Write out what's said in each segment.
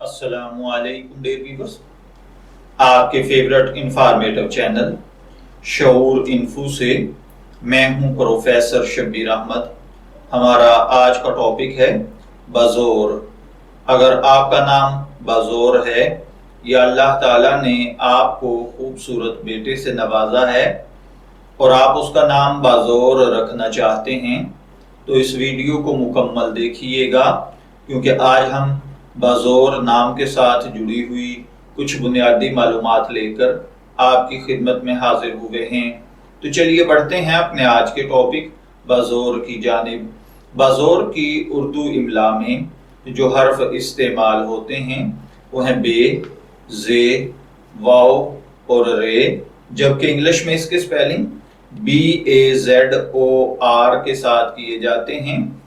अस्सलाम वालेकुम dear viewers, आपके फेवरेट इंफॉर्मेटिव चैनल शऊर इन्फो से मैं हूं प्रोफेसर शब्बीर अहमद। हमारा आज का टॉपिक है बाज़ोर। अगर आपका नाम बाज़ोर है या अल्लाह ताला ने आपको खूबसूरत बेटे से नवाजा है और आप उसका नाम बाज़ोर रखना चाहते हैं तो इस वीडियो को मुकम्मल देखिएगा, क्योंकि आज हम बाज़ोर नाम के साथ जुड़ी हुई कुछ बुनियादी मालूमात लेकर आपकी खिदमत में हाजिर हुए हैं। तो चलिए बढ़ते हैं अपने आज के टॉपिक बाज़ोर की जानिब। बाज़ोर की उर्दू इमला में जो हर्फ इस्तेमाल होते हैं वो हैं बे, जे, वाव और रे, जबकि इंग्लिश में इसके स्पेलिंग BAZOR के साथ किए जाते हैं।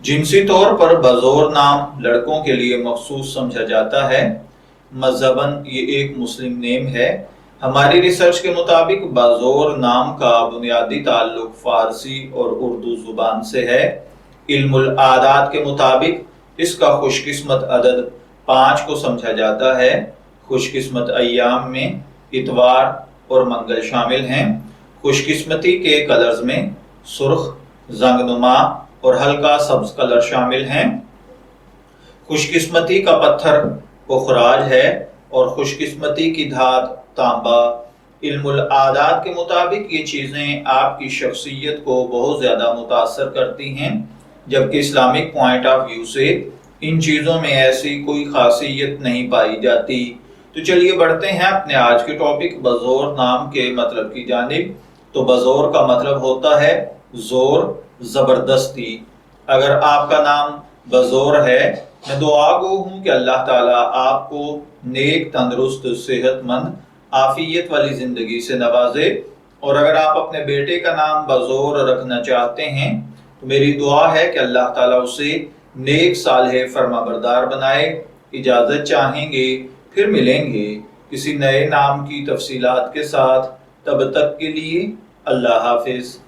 जिनसी तौर पर बाज़ोर नाम लड़कों के लिए मखसूस समझा जाता है। मज़हबन ये एक मुस्लिम नेम है। हमारी रिसर्च के मुताबिक बाज़ोर नाम का बुनियादी ताल्लुक फारसी और उर्दू जुबान से है। इल्मुल आदात के मुताबिक इसका खुशकिस्मत अदद 5 को समझा जाता है। खुशकिस्मत अय्याम में इतवार और मंगल शामिल हैं। खुशकिस्मती के कलर्स में सुर्ख, जंगनुमा और हल्का सब्ज कलर शामिल हैं। खुशकिस्मती का पत्थर पुखराज है और खुशकिस्मती की धात तांबा। इल्मुल आदात के मुताबिक ये चीज़ें आपकी शख्सियत को बहुत ज़्यादा मुतासर करती हैं, जबकि इस्लामिक पॉइंट ऑफ व्यू से इन चीज़ों में ऐसी कोई खासियत नहीं पाई जाती। तो चलिए बढ़ते हैं अपने आज के टॉपिक बाज़ोर नाम के मतलब की जानिब। तो बाज़ोर का मतलब होता है जोर, जबरदस्ती। अगर आपका नाम बाज़ोर है, मैं दुआ गो हूँ कि अल्लाह ताला आपको नेक, तंदुरुस्त, सेहतमंद, आफियत वाली जिंदगी से नवाजे। और अगर आप अपने बेटे का नाम बाज़ोर रखना चाहते हैं तो मेरी दुआ है कि अल्लाह ताला उसे नेक, सालेह, फरमाबरदार बनाए। इजाज़त चाहेंगे, फिर मिलेंगे किसी नए नाम की तफसीलात के साथ। तब तक के लिए अल्लाह हाफिज।